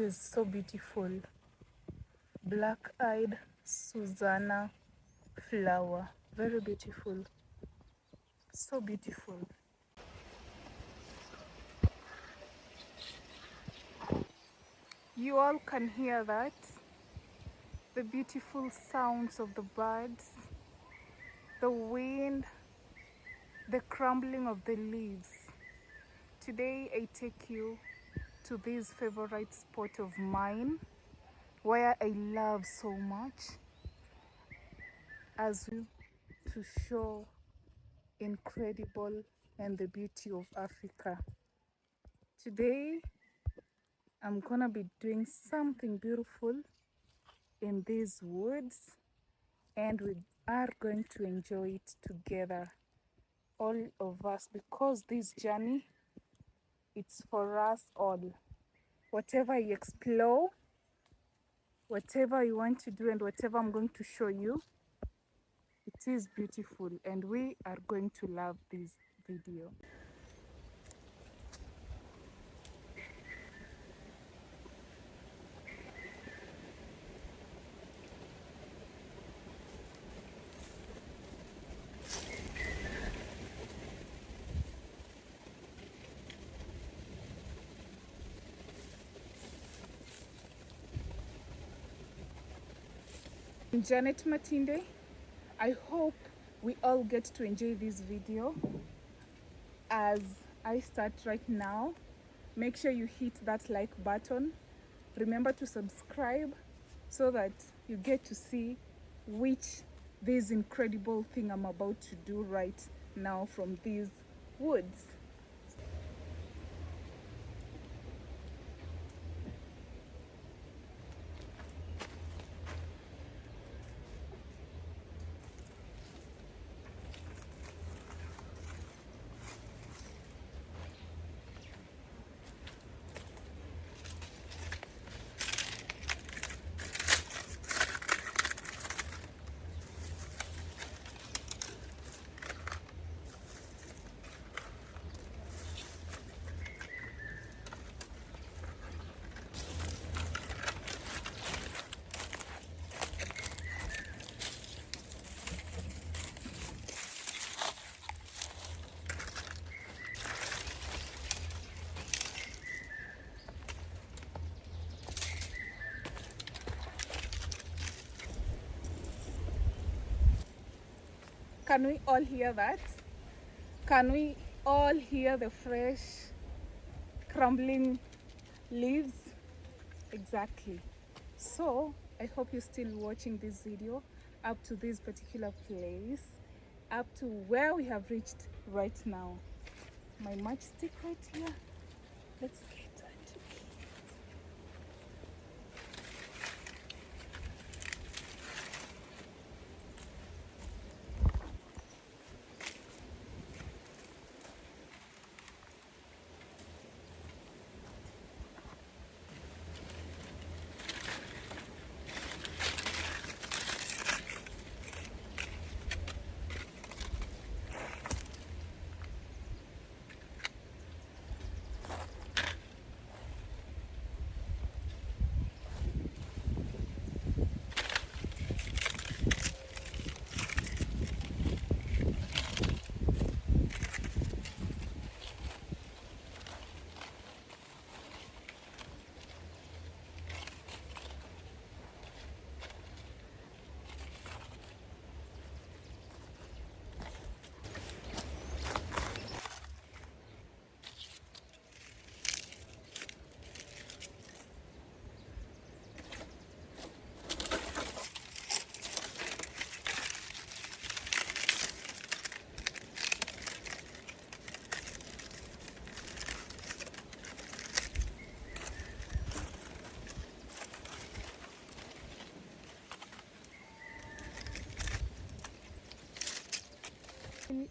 is so beautiful. Black-eyed Susanna flower. Very beautiful. So beautiful. You all can hear that? The beautiful sounds of the birds, the wind, the crumbling of the leaves. Today I take you to this favorite spot of mine where I love so much, as well to show incredible and the beauty of Africa. Today I'm gonna be doing something beautiful in these woods, and we are going to enjoy it together, all of us, because this journey, it's for us all. Whatever you explore, whatever you want to do, and whatever I'm going to show you, it is beautiful, and we are going to love this video. I'm Janet Matinde. I hope we all get to enjoy this video. As I start right now, make sure you hit that like button. Remember to subscribe so that you get to see this incredible thing I'm about to do right now from these woods. Can we all hear that? Can we all hear the fresh crumbling leaves? Exactly. So I hope you're still watching this video up to this particular place, up to where we have reached right now. My matchstick right here. Let's get that.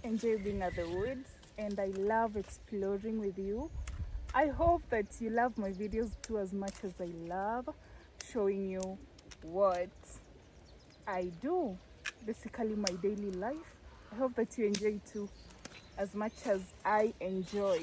Enjoy being at the woods, and I love exploring with you. I hope that you love my videos too as much as I love showing you what I do, basically my daily life. I hope that you enjoy it too as much as I enjoy.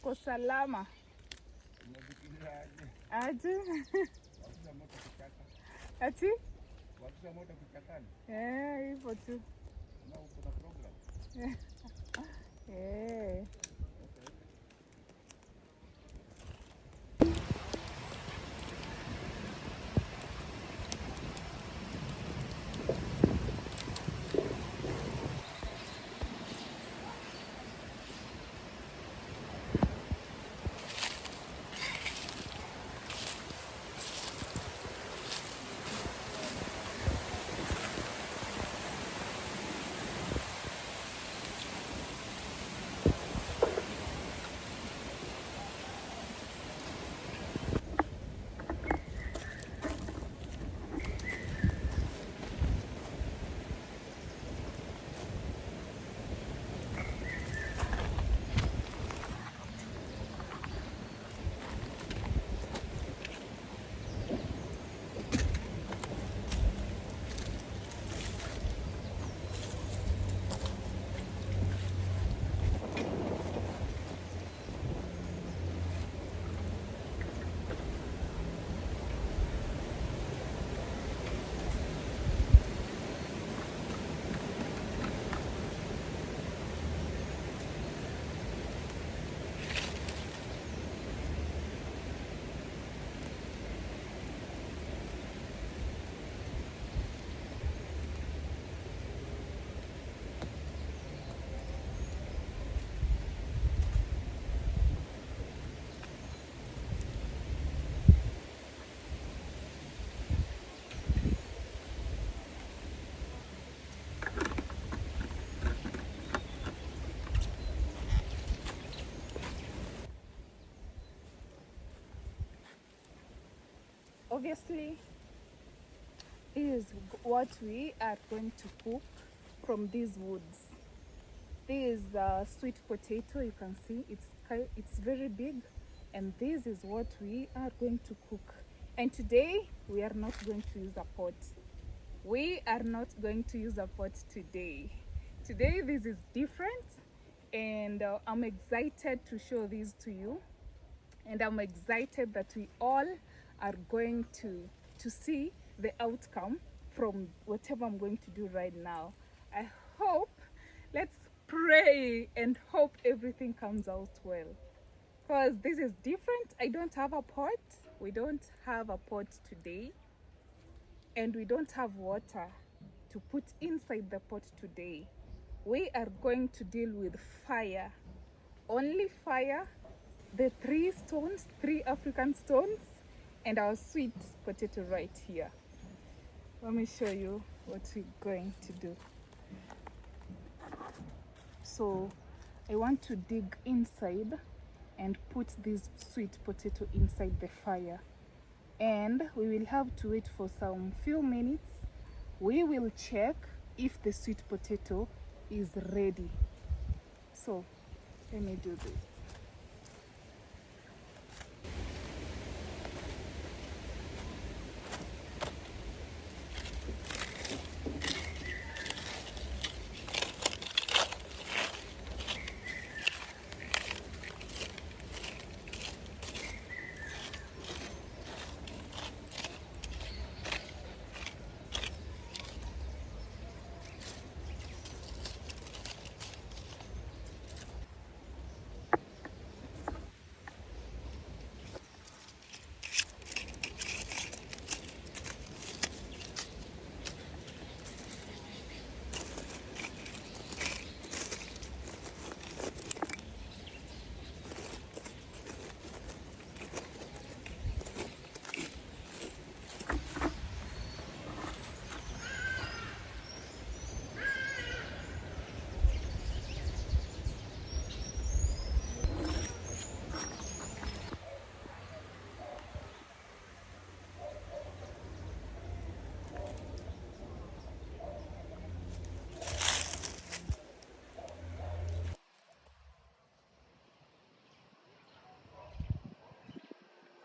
niko salama. Aje? Ati? Hivyo tu. Obviously, this is what we are going to cook from these woods. This is sweet potato. You can see it's very big, and this is what we are going to cook. And today we are not going to use a pot. We are not going to use a pot today. Today this is different, and I'm excited to show this to you. And I'm excited that we all are going to see the outcome from whatever I'm going to do right now. I hope, let's pray and hope everything comes out well. Because this is different. I don't have a pot. We don't have a pot today. And we don't have water to put inside the pot today. We are going to deal with fire. Only fire, the 3 stones, 3 African stones, and our sweet potato right here. Let me show you what we're going to do. So I want to dig inside and put this sweet potato inside the fire. And we will have to wait for some few minutes. We will check if the sweet potato is ready. So let me do this.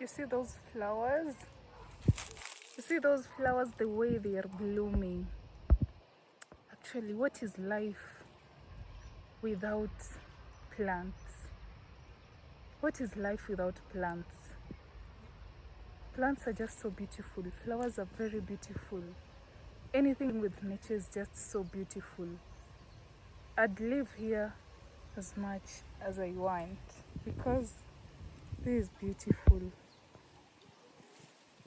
You see those flowers? You see those flowers, the way they are blooming. Actually, what is life without plants? What is life without plants? Plants are just so beautiful. Flowers are very beautiful. Anything with nature is just so beautiful. I'd live here as much as I want because this is beautiful.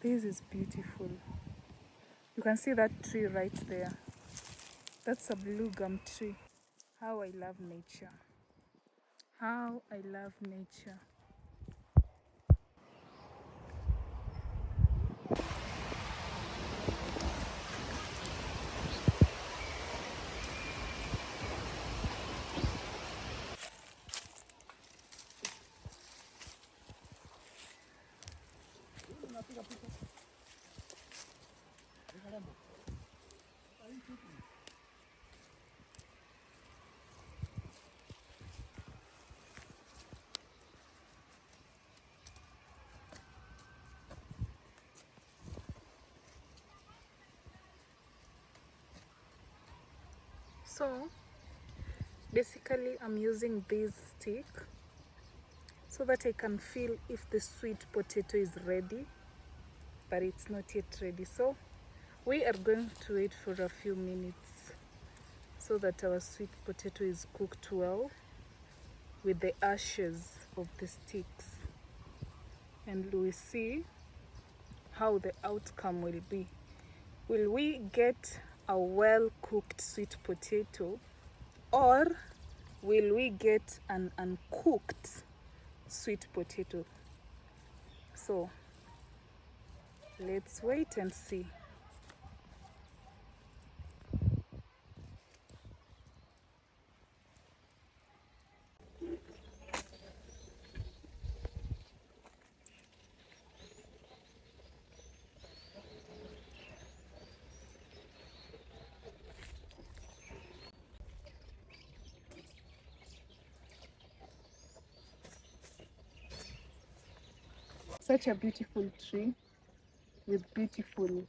This is beautiful. You can see that tree right there. That's a blue gum tree. How I love nature. How I love nature. So basically I'm using this stick so that I can feel if the sweet potato is ready, but it's not yet ready. So we are going to wait for a few minutes so that our sweet potato is cooked well with the ashes of the sticks, and we see how the outcome will be. Will we get a well cooked sweet potato, or will we get an uncooked sweet potato? So let's wait and see. Such a beautiful tree with beautiful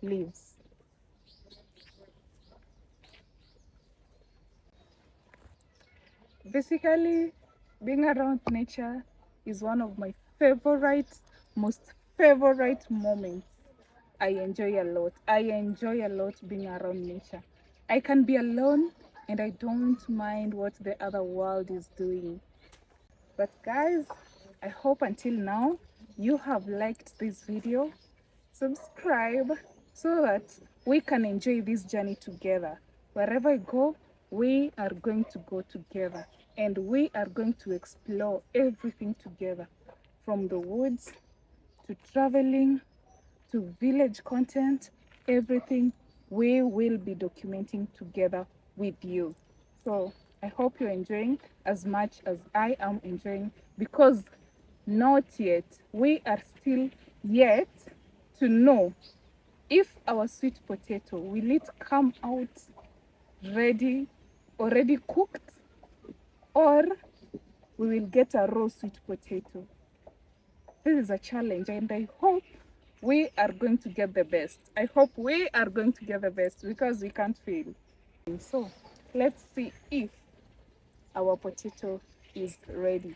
leaves. Basically, being around nature is one of my most favorite moments. I enjoy a lot. I enjoy a lot being around nature. I can be alone and I don't mind what the other world is doing. But guys, I hope until now you have liked this video. Subscribe so that we can enjoy this journey together. Wherever I go, we are going to go together and we are going to explore everything together, from the woods to traveling to village content. Everything we will be documenting together with you. So I hope you're enjoying as much as I am enjoying, because not yet, we are still yet to know if our sweet potato will it come out ready, already cooked, or we will get a raw sweet potato. This is a challenge and I hope we are going to get the best. I hope we are going to get the best because we can't fail. So let's see if our potato is ready.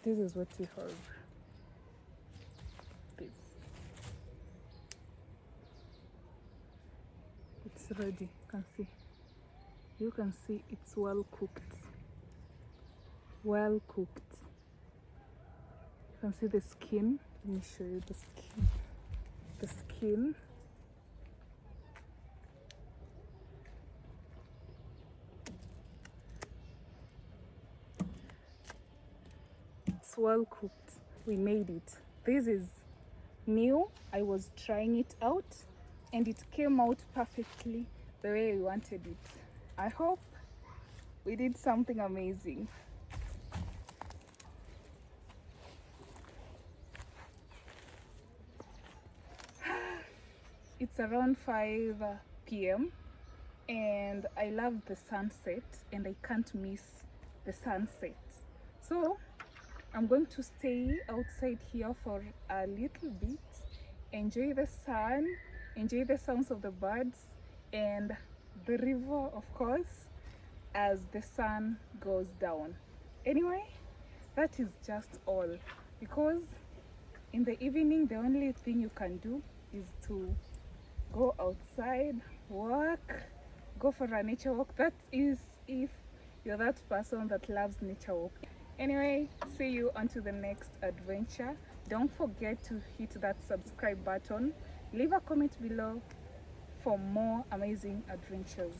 This is what we have. This. It's ready. You can see. You can see it's well cooked. Well cooked. You can see the skin. Let me show you the skin. The skin. It's well cooked. We made it. This is new. I was trying it out and it came out perfectly the way I wanted it. I hope we did something amazing. It's around 5 p.m. and I love the sunset, and I can't miss the sunset. So I'm going to stay outside here for a little bit, enjoy the sun, enjoy the sounds of the birds and the river, of course, as the sun goes down. Anyway, that is just all, because in the evening the only thing you can do is to go outside, walk, go for a nature walk. That is if you're that person that loves nature walk. Anyway, see you onto the next adventure. Don't forget to hit that subscribe button, leave a comment below for more amazing adventures.